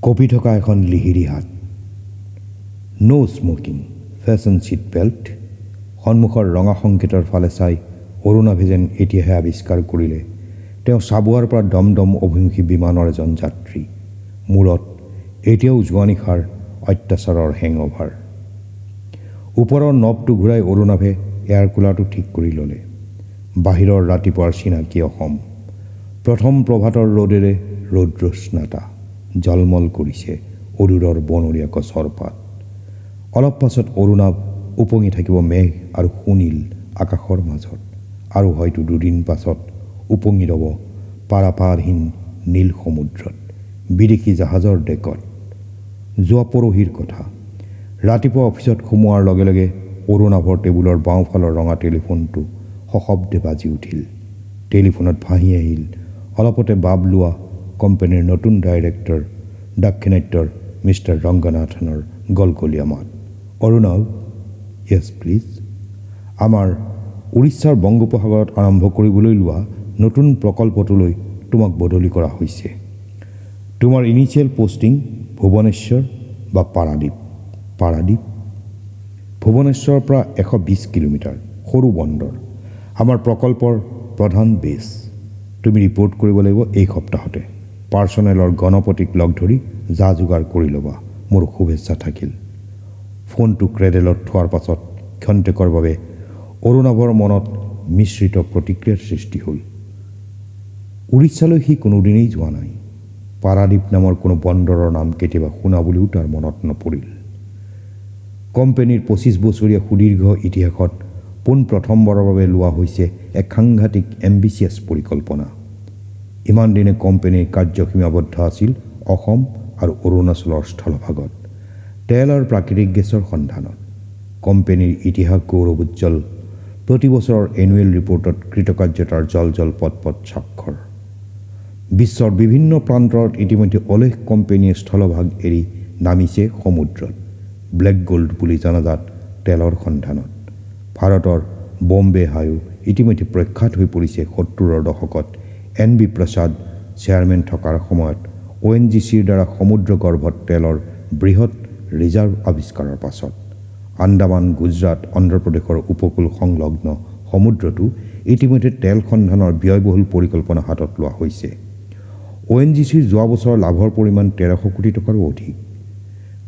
কঁপি থকা এখন লিহিৰি হাত, ন' স্মকিং, ফেশ্বন ছিট বেল্ট। সন্মুখৰ ৰঙা সংকেতৰ ফালে চাই অৰুণাভে যেন এতিয়াহে আৱিষ্কাৰ কৰিলে তেওঁ চাবুৱাৰ পৰা দমদম অভিমুখী বিমানৰ এজন যাত্ৰী। মূৰত এতিয়াও যোৱা নিশাৰ অত্যাচাৰৰ হেংঅভাৰ। ওপৰৰ নবটো ঘূৰাই অৰুণাভে এয়াৰ কুলাৰটো ঠিক কৰি ল'লে। বাহিৰৰ ৰাতিপুৱাৰ চিনাকি অসম। প্ৰথম প্ৰভাতৰ ৰ'দেৰে ৰৌদ্ৰস্নাতা জলমল কৰিছে অদূৰৰ বনৰীয়া গছৰ পাত। অলপ পাছত অৰুণাভ উপঙি থাকিব মেঘ আৰু সুনীল আকাশৰ মাজত, আৰু হয়তো দুদিন পাছত উপঙি ৰ'ব পাৰাপাৰহীন নীল সমুদ্ৰত, বিদেশী জাহাজৰ ডেকত। যোৱা পৰহিৰ কথা। ৰাতিপুৱা অফিচত সোমোৱাৰ লগে লগে অৰুণাভৰ টেবুলৰ বাওঁফালৰ ৰঙা টেলিফোনটো সশব্দে বাজি উঠিল। টেলিফোনত ভাহি আহিল অলপতে বাব লোৱা কোম্পানীৰ নতুন ডাইৰেক্টৰ দাক্ষিণাত্যৰ মিষ্টাৰ ৰংগনাথনৰ গলগলীয়া মাত। অৰুণাভ, য়েছ প্লিজ। আমাৰ উৰিষ্যাৰ বংগোপসাগৰত আৰম্ভ কৰিবলৈ লোৱা নতুন প্ৰকল্পটোলৈ তোমাক বদলি কৰা হৈছে। তোমাৰ ইনিচিয়েল পোষ্টিং ভুৱনেশ্বৰ বা পাৰাদ্বীপ। পাৰাদ্বীপ? ভুৱনেশ্বৰৰ পৰা 120 কিলোমিটাৰ, সৰু বন্দৰ, আমাৰ প্ৰকল্পৰ প্ৰধান বেছ। তুমি ৰিপৰ্ট কৰিব লাগিব এই সপ্তাহতে। পাৰ্চনেলৰ গণপতিক লগ ধৰি যা যোগাৰ কৰি ল'বা। মোৰ শুভেচ্ছা থাকিল। ফোনটো ক্ৰেডেলত থোৱাৰ পাছত ক্ষন্তেকৰ বাবে অৰুণাভৰ মনত মিশ্ৰিত প্ৰতিক্ৰিয়াৰ সৃষ্টি হ'ল। উৰিষ্যালৈ সি কোনোদিনেই যোৱা নাই। পাৰাদ্বীপ নামৰ কোনো বন্দৰৰ নাম কেতিয়াবা শুনা বুলিও তাৰ মনত নপৰিল। কোম্পানীৰ 25 বছৰীয়া সুদীৰ্ঘ ইতিহাসত পোনপ্ৰথমবাৰৰ বাবে লোৱা হৈছে এক সাংঘাতিক এম্বিচিয়াছ পৰিকল্পনা। ইমান দিনে কোম্পানীৰ কাৰ্য সীমাবদ্ধ আছিল অসম আৰু অৰুণাচলৰ স্থলভাগত, তেল আৰু প্ৰাকৃতিক গেছৰ সন্ধানত। কোম্পানীৰ ইতিহাস গৌৰৱোজ্জ্বল। প্ৰতি বছৰৰ এনুৱেল ৰিপৰ্টত কৃতকাৰ্যতাৰ জল পট স্বাক্ষৰ। বিশ্বৰ বিভিন্ন প্ৰান্তৰত ইতিমধ্যে অলেখ কোম্পানীয়ে স্থলভাগ এৰি নামিছে সমুদ্ৰত ব্লেক গোল্ড বুলি জনাজাত তেলৰ সন্ধানত। ভাৰতৰ বম্বে হাইও ইতিমধ্যে প্ৰখ্যাত হৈ পৰিছে 70ৰ দশকত NB প্ৰসাদ চেয়াৰমেন থকাৰ সময়ত ONGCৰ দ্বাৰা সমুদ্ৰগৰ্ভত তেলৰ বৃহৎ ৰিজাৰ্ভ আৱিষ্কাৰৰ পাছত। আন্দামান, গুজৰাট, অন্ধ্ৰপ্ৰদেশৰ উপকূল সংলগ্ন সমুদ্ৰতো ইতিমধ্যে তেল সন্ধানৰ ব্যয়বহুল পৰিকল্পনা হাতত লোৱা হৈছে। ONGCৰ যোৱা বছৰৰ লাভৰ পৰিমাণ 1300 কোটি টকাৰো অধিক।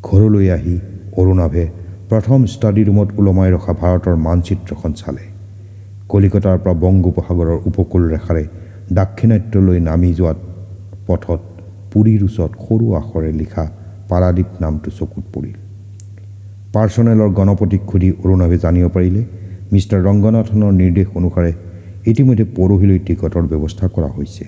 ঘৰলৈ আহি অৰুণাভে প্ৰথম ষ্টাডি ৰুমত ওলমাই ৰখা ভাৰতৰ মানচিত্ৰখন চালে। কলিকতাৰ পৰা বংগোপসাগৰৰ উপকূল ৰেখাৰে দাক্ষিণাত্যলৈ নামি যোৱাত পথত পুৰীৰ ওচৰত সৰু আখৰে লিখা পাৰাদ্বীপ নামটো চকুত পৰিল। পাৰ্চনেলৰ গণপতিক সুধি অৰুণাভে জানিব পাৰিলে মিষ্টাৰ ৰংগনাথনৰ নিৰ্দেশ অনুসাৰে ইতিমধ্যে পৰহিলৈ টিকটৰ ব্যৱস্থা কৰা হৈছে।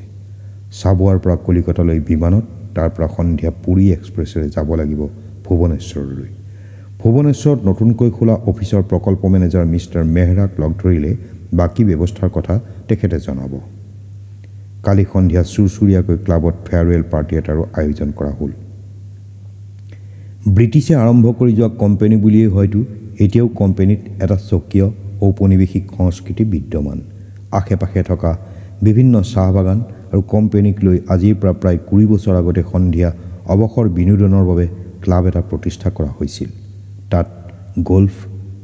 চাবুৱাৰ পৰা কলিকতালৈ বিমানত, তাৰ পৰা সন্ধিয়া পুৰী এক্সপ্ৰেছেৰে যাব লাগিব ভুৱনেশ্বৰলৈ। ভুৱনেশ্বৰত নতুনকৈ খোলা অফিচৰ প্ৰকল্প মেনেজাৰ মিষ্টাৰ মেহৰাক লগ ধৰিলে বাকী ব্যৱস্থাৰ কথা তেখেতে জনাব। কালি সন্ধিয়া চুৰচুৰীয়াকৈ ক্লাবত ফেয়াৰৱেল পাৰ্টি এটাৰো আয়োজন কৰা হ'ল। ব্ৰিটিছে আৰম্ভ কৰি যোৱা কোম্পানী বুলিয়েই হয়তো এতিয়াও কোম্পানীত এটা স্বকীয় ঔপনিৱেশিক সংস্কৃতি বিদ্যমান। আশে পাশে থকা বিভিন্ন চাহ বাগান আৰু কোম্পানীক লৈ আজিৰ পৰা প্ৰায় 20 বছৰ আগতে সন্ধিয়া অৱসৰ বিনোদনৰ বাবে ক্লাব এটা প্ৰতিষ্ঠা কৰা হৈছিল। তাত গল্ফ,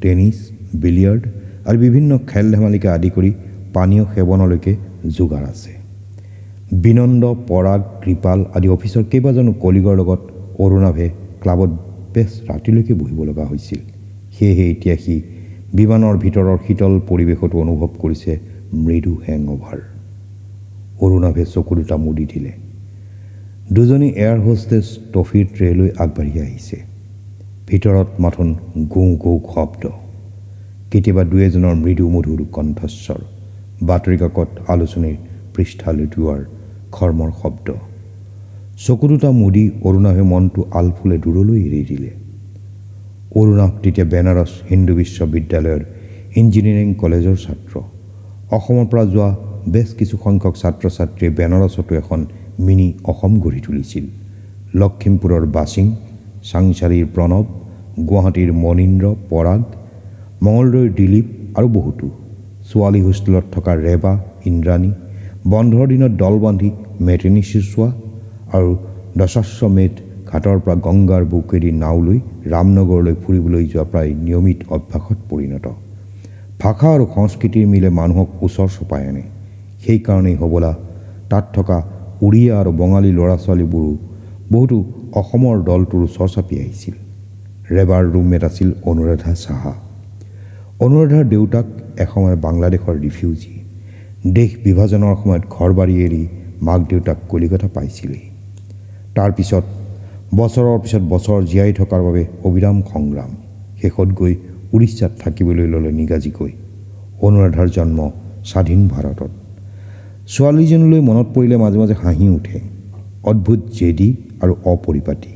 টেনিছ, বিলিয়াৰ্ড আৰু বিভিন্ন খেল ধেমালিকে আদি কৰি পানীয় সেৱনলৈকে যোগাৰ আছে। বিনন্দ, পৰাগ, কৃপাল আদি অফিচৰ কেইবাজনো কলিগৰ লগত অৰুণাভে ক্লাবত বেছ ৰাতিলৈকে বহিব লগা হৈছিল। সেয়েহে এতিয়া সি বিমানৰ ভিতৰৰ শীতল পৰিৱেশতো অনুভৱ কৰিছে মৃদু হেংঅভাৰ। অৰুণাভে চকু দুটা মুদি দিলে। দুজনী এয়াৰ হোষ্টেছ টফিৰ ট্ৰেলৈ আগবাঢ়ি আহিছে। ভিতৰত মাথোন গো গো শব্দ, কেতিয়াবা দুই এজনৰ মৃদু মধুৰ কণ্ঠস্বৰ, বাতৰি কাকত আলোচনীৰ পৃষ্ঠা লুটিওৱাৰ খৰ্মৰ শব্দ। চকু দুটা মুদি অৰুণাভে মনটো আলফুলে দূৰলৈ এৰি দিলে। অৰুণাভ তেতিয়া বেনাৰস হিন্দু বিশ্ববিদ্যালয়ৰ ইঞ্জিনিয়াৰিং কলেজৰ ছাত্ৰ। অসমৰ পৰা যোৱা বেছ কিছু সংখ্যক ছাত্ৰ ছাত্ৰীয়ে বেনাৰসতো এখন মিনি অসম গঢ়ি তুলিছিল। লখিমপুৰৰ বাছিং, চাংচাৰীৰ প্ৰণৱ, গুৱাহাটীৰ মনীন্দ্ৰ, পৰাগ, মঙলদৈৰ দিলীপ আৰু বহুতো। ছোৱালী হোষ্টেলত থকা ৰেবা, ইন্দ্ৰাণী, বন্ধৰ দিনত দল বান্ধি মেট্ৰিনি চোৱা আৰু দশাশ্বমেধ ঘাটৰ পৰা গংগাৰ বুকুৱেদি নাও লৈ ৰামনগৰলৈ ফুৰিবলৈ যোৱা প্ৰায় নিয়মিত অভ্যাসত পৰিণত। ভাষা আৰু সংস্কৃতিৰ মিলে মানুহক ওচৰ চপাই আনে। সেইকাৰণেই হ'বলা তাত থকা উড়িয়া আৰু বঙালী ল'ৰা ছোৱালীবোৰো বহুতো অসমৰ দলটোৰ ওচৰ চাপি আহিছিল। ৰেবাৰ ৰুমমেট আছিল অনুৰাধা সাহা। অনুৰাধাৰ দেউতাক এসময়ত বাংলাদেশৰ ৰিফিউজি। দেশ বিভাজনৰ সময়ত ঘৰ বাৰী এৰি মাক দেউতাক কলিকতা পাইছিলেই। তাৰপিছত বছৰৰ পিছত বছৰ জীয়াই থকাৰ বাবে অবিৰাম সংগ্ৰাম। শেষত গৈ উৰিষ্যাত থাকিবলৈ ল'লে নিগাজিকৈ। অনুৰাধাৰ জন্ম স্বাধীন ভাৰতত। ছোৱালীজনীলৈ মনত পৰিলে মাজে মাজে হাঁহি উঠে। অদ্ভুত জেদী আৰু অপৰিপাটি।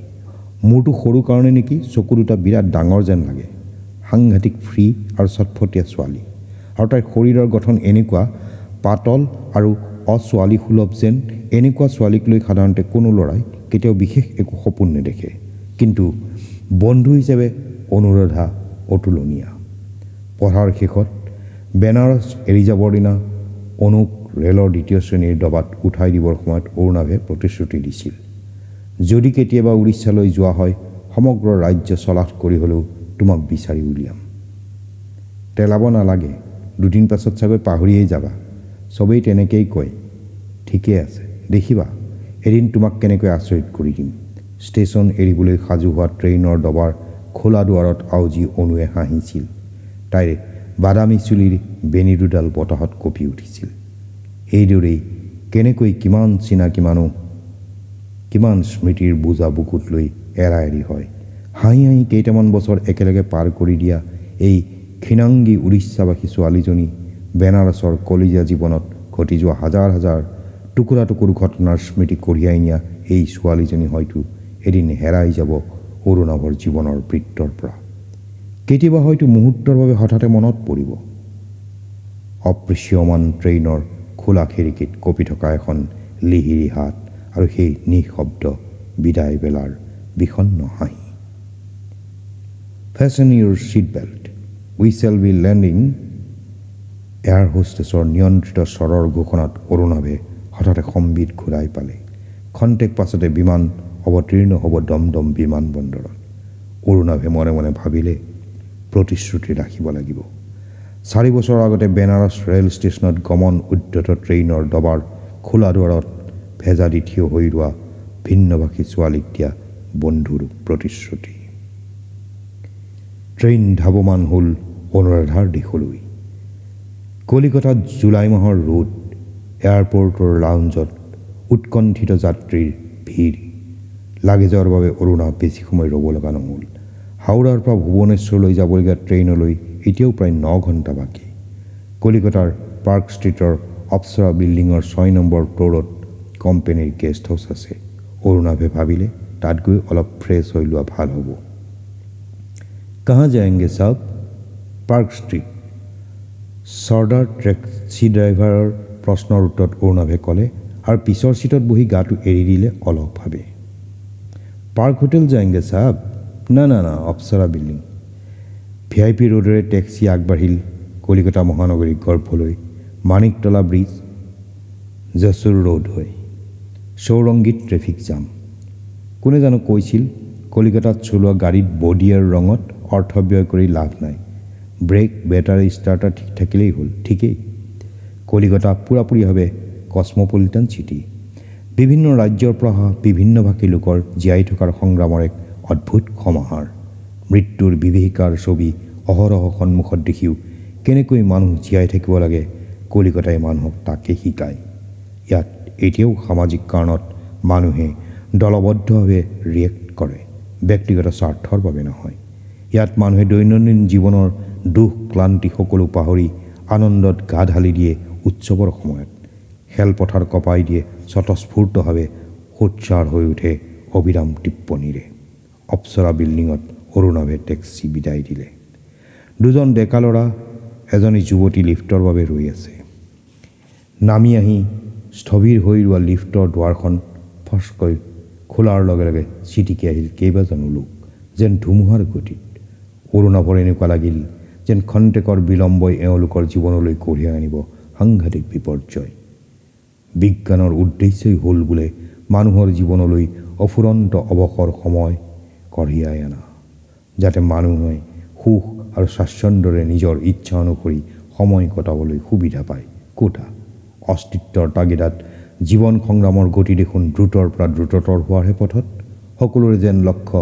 মূৰটো সৰু কাৰণে নেকি চকু দুটা বিৰাট ডাঙৰ যেন লাগে। সাংঘাতিক ফ্ৰী আৰু চটফটীয়া ছোৱালী। আৰু তাইৰ শৰীৰৰ গঠন এনেকুৱা পাতল আৰু অছোৱালীসুলভ যেন এনেকুৱা ছোৱালীক লৈ সাধাৰণতে কোনো ল'ৰাই কেতিয়াও বিশেষ একো সপোন নেদেখে। কিন্তু বন্ধু হিচাপে অনুৰাধা অতুলনীয়া। পঢ়াৰ শেষত বেনাৰস এৰি যাবৰ দিনা অনুক ৰেলৰ 2য় শ্ৰেণীৰ ডবাত উঠাই দিবৰ সময়ত অৰুণাভে প্ৰতিশ্ৰুতি দিছিল, যদি কেতিয়াবা উৰিষ্যালৈ যোৱা হয় সমগ্ৰ ৰাজ্য চলাথ কৰি হ'লেও তোমাক বিচাৰি উলিয়াম। তেলাব নালাগে, দুদিন পাছত চাগৈ পাহৰিয়েই যাবা। চবেই তেনেকেই কয়। ঠিকেই আছে, দেখিবা এদিন তোমাক কেনেকৈ আচৰিত কৰি দিম। ষ্টেচন এৰিবলৈ সাজু হোৱা ট্ৰেইনৰ ডবাৰ খোলা দুৱাৰত আউজি অনুৱে হাঁহিছিল। তাইৰ বাদামী চুলিৰ বেনি দুডাল বতাহত কঁপি উঠিছিল। এইদৰেই কেনেকৈ কিমান চিনাকি মানুহ, কিমান স্মৃতিৰ বোজা বুকুত লৈ এৰা এৰি হয়। হাঁহি হাঁহি কেইটামান বছৰ একেলগে পাৰ কৰি দিয়া এই ক্ষীণাংগী উৰিষ্যাবাসী ছোৱালীজনী বেনাৰসৰ কলিজা জীৱনত ঘটি যোৱা হাজাৰ হাজাৰ টুকুৰা টুকুৰ ঘটনাৰ স্মৃতি কঢ়িয়াই নিয়া এই ছোৱালীজনী হয়তো এদিন হেৰাই যাব অৰুণাভৰ জীৱনৰ বৃত্তৰ পৰা। কেতিয়াবা হয়তো মুহূৰ্তৰ বাবে হঠাতে মনত পৰিব অপৃশ্যমান ট্ৰেইনৰ খোলা খিৰিকীত কঁপি থকা এখন লিহিৰি হাত আৰু সেই নিঃশব্দ বিদায় বেলাৰ বিষণ্ণ হাঁহি। ফেচন ইউৰ ছিট বেল্ট, উই শ্বেল বি লেণ্ডিং। এয়াৰ হোষ্টেছৰ নিয়ন্ত্ৰিত স্বৰৰ ঘোষণাত অৰুণাভে হঠাতে সম্বিত ঘূৰাই পালে। খন্তেক পাছতে বিমান অৱতীৰ্ণ হ'ব দমদম বিমানবন্দৰত। অৰুণাভে মনে মনে ভাবিলে, প্ৰতিশ্ৰুতি ৰাখিব লাগিব। 4 বছৰ আগতে বেনাৰস ৰেল ষ্টেচনত গমন উদ্যত ট্ৰেইনৰ ডবাৰ খোলা দুৱাৰত ভেজা দি থিয় হৈ ৰোৱা ভিন্নভাষী ছোৱালীক দিয়া বন্ধুৰ প্ৰতিশ্ৰুতি। ট্ৰেইন ধাৱমান হ'ল অনুৰাধাৰ দিশলৈ। কলিকতাত জুলাই মাহৰ ৰ'দ। এয়াৰপৰ্টৰ লাউঞ্জত উৎকণ্ঠিত যাত্ৰীৰ ভিৰ। লাগেজৰ বাবে অৰুণা বেছি সময় ৰ'ব লগা নহ'ল। হাওৰাৰ পৰা ভুৱনেশ্বৰলৈ যাবলগীয়া ট্ৰেইনলৈ এতিয়াও প্ৰায় 9 ঘণ্টা বাকী। কলিকতাৰ পাৰ্ক ষ্ট্ৰীটৰ অপ্সৰা বিল্ডিঙৰ 6 নম্বৰ ফ্ল'ৰত কোম্পানীৰ গেষ্ট হাউচ আছে। অৰুণাভে ভাবিলে তাত গৈ অলপ ফ্ৰেছ হৈ লোৱা ভাল হ'ব। কাহা যায়েংগে সাব? Park street. চৰ্দাৰ টেক্সি ড্ৰাইভাৰৰ প্ৰশ্নৰ উত্তৰত অৰুণাভে ক'লে আৰু পিছৰ চিটত বহি গাটো এৰি দিলে অলপভাৱে। পাৰ্ক হোটেল যায়েংগে সাব? না না না, অপ্সৰা বিল্ডিং। VIP ৰোডেৰে টেক্সি আগবাঢ়িল কলিকতা মহানগৰী গৰ্ভলৈ। মানিকতলা ব্ৰিজ, যশোৰ ৰোড হৈ চৌৰংগীত ট্ৰেফিক জাম। কোনে জানো কৈছিল কলিকতাত চলোৱা গাড়ীত বডি আৰু ৰঙত অৰ্থ ব্যয় কৰি লাভ নাই। ব্ৰেক, বেটাৰী, ষ্টাৰ্টাৰ ঠিক থাকিলেই হ'ল। ঠিকেই। কলিকতা পূৰাপূৰিভাৱে কসমপলিটান চিটি। বিভিন্ন ৰাজ্যৰ পৰা অহা বিভিন্নভাষী লোকৰ জীয়াই থকাৰ সংগ্ৰামৰ এক অদ্ভুত সমাহাৰ। মৃত্যুৰ বিভীষিকাৰ ছবি অহৰহ সন্মুখত দেখিও কেনেকৈ মানুহ জীয়াই থাকিব লাগে কলিকতাই মানুহক তাকে শিকায়। ইয়াত এতিয়াও সামাজিক কাৰণত মানুহে দলবদ্ধভাৱে ৰিয়েক্ট কৰে, ব্যক্তিগত স্বাৰ্থৰ বাবে নহয়। ইয়াত মানুহে দৈনন্দিন জীৱনৰ দুখ ক্লান্তি সকলো পাহৰি আনন্দত গা ঢালি দিয়ে উৎসৱৰ সময়ত। খেলপথাৰ কঁপাই দিয়ে স্বতঃস্ফূৰ্তভাৱে, সোৎসাৰ হৈ উঠে অবিৰাম টিপ্পনীৰে। অপ্সৰা বিল্ডিঙত অৰুণাভে টেক্সি বিদায় দিলে। 2জন ডেকা ল'ৰা, এজনী যুৱতী লিফ্টৰ বাবে ৰৈ আছে। নামি আহি স্থবিৰ হৈ ৰোৱা লিফ্টৰ দুৱাৰখন ফচকৈ খোলাৰ লগে লগে ছিটিকি আহিল কেইবাজনো লোক, যেন ধুমুহাৰ গতিত। অৰুণাভৰ এনেকুৱা লাগিল যেন খন্তেকৰ বিলম্বই এওঁলোকৰ জীৱনলৈ কঢ়িয়াই আনিব সাংঘাতিক বিপৰ্যয়। বিজ্ঞানৰ উদ্দেশ্যই হ'ল বোলে মানুহৰ জীৱনলৈ অফুৰন্ত অৱসৰ সময় কঢ়িয়াই অনা, যাতে মানুহে সুখ আৰু স্বাচ্ছন্দ্যৰে নিজৰ ইচ্ছা অনুসৰি সময় কটাবলৈ সুবিধা পায়। কোটা অস্তিত্বৰ তাগিদাত জীৱন সংগ্ৰামৰ গতি দেখোন দ্ৰুতৰ পৰা দ্ৰুততৰ হোৱাৰহে পথত। সকলোৰে যেন লক্ষ্য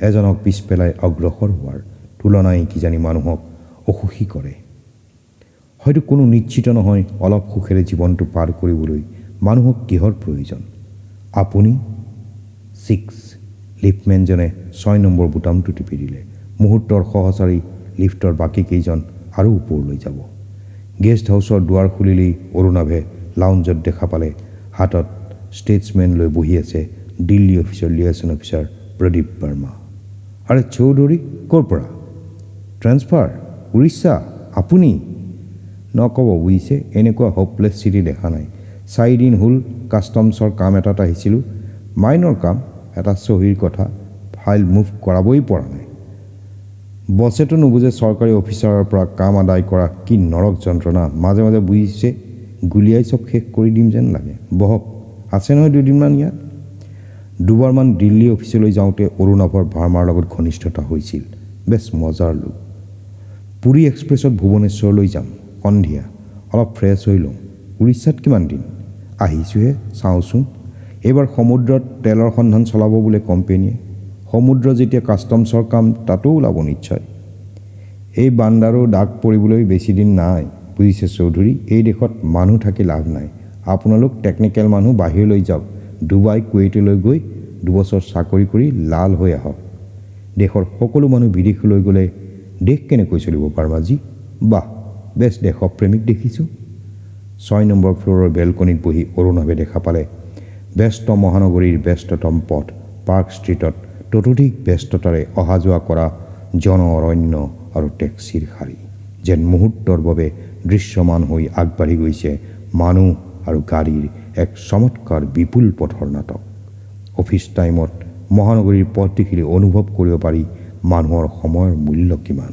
এজনক পিছ পেলাই অগ্ৰসৰ হোৱাৰ, তুলনাই কিজানি মানুহক অসুখী কৰে। হয়তো কোনো নিশ্চিত নহয় অলপ সুখেৰে জীৱনটো পাৰ কৰিবলৈ মানুহক কিহৰ প্ৰয়োজন। আপুনি 6 লিফ্টমেনজনে 6 নম্বৰ বুটামটো টিপি দিলে। মুহূৰ্তৰ সহচাৰী লিফ্টৰ বাকী কেইজন আৰু ওপৰলৈ যাব। গেষ্ট হাউচৰ দুৱাৰ খুলিলেই অৰুণাভে লাউঞ্জত দেখা পালে হাতত ষ্টেটছমেন লৈ বহি আছে দিল্লী অফিচৰ লিয়েশ্যন অফিচাৰ প্ৰদীপ বাৰ্মা। আৰে চৌধুৰী, ক'ৰ পৰা? ট্ৰেন্সফাৰ, উৰিষ্যা। আপুনি নক'ব বুজিছে, এনেকুৱা হোপলেছ চিটি দেখা নাই। 4 দিন হ'ল কাষ্টমছৰ কাম এটাত আহিছিলোঁ, মাইনৰ কাম, এটা চহীৰ কথা, ফাইল মুভ কৰাবই পৰা নাই। বছেতো নুবুজে চৰকাৰী অফিচাৰৰ পৰা কাম আদায় কৰা কি নৰক যন্ত্ৰণা। মাজে মাজে বুজিছে গুলিয়াই চব শেষ কৰি দিম যেন লাগে। বহক, আছে নহয় 2 দিনমান ইয়াত। দুবাৰমান দিল্লী অফিচলৈ যাওঁতে অৰুণাভৰ ভাৰ্মাৰ লগত ঘনিষ্ঠতা হৈছিল। বেছ মজাৰ লোক। পুৰী এক্সপ্ৰেছত ভুৱনেশ্বৰলৈ যাম সন্ধিয়া, অলপ ফ্ৰেছ হৈ লওঁ। উৰিষ্যাত কিমান দিন? আহিছোঁহে, চাওঁচোন। এইবাৰ সমুদ্ৰত তেলৰ সন্ধান চলাব বোলে কোম্পেনীয়ে। সমুদ্ৰ যেতিয়া কাষ্টমছৰ কাম তাতো ওলাব নিশ্চয়। এই বান্দাৰো দাগ পৰিবলৈ বেছি দিন নাই বুজিছে চৌধুৰী। এই দেশত মানুহ থাকি লাভ নাই। আপোনালোক টেকনিকেল মানুহ বাহিৰলৈ যাওক, ডুবাই কুৱেইটলৈ গৈ 2 বছৰ চাকৰি কৰি লাল হৈ আহক। দেশৰ সকলো মানুহ বিদেশলৈ গ'লে দেশ কেনেকৈ চলিব বাৰ্মাজী? বাহ, বেছ দেশপ্ৰেমিক দেখিছোঁ। 6 নম্বৰ ফ্ল'ৰৰ বেলকনিত বহি অৰুণাভে দেখা পালে ব্যস্ত মহানগৰীৰ ব্যস্ততম পথ পাৰ্ক ষ্ট্ৰীটত ততোধিক ব্যস্ততাৰে অহা যোৱা কৰা জন অৰণ্য আৰু টেক্সিৰ শাৰী যেন মুহূৰ্তৰ বাবে দৃশ্যমান হৈ আগবাঢ়ি গৈছে মানুহ আৰু গাড়ীৰ এক চমৎকাৰ বিপুল পথৰ নাটক। অফিচ টাইমত মহানগৰীৰ পথ দেখিলে অনুভৱ কৰিব পাৰি মানুহৰ সময়ৰ মূল্য কিমান।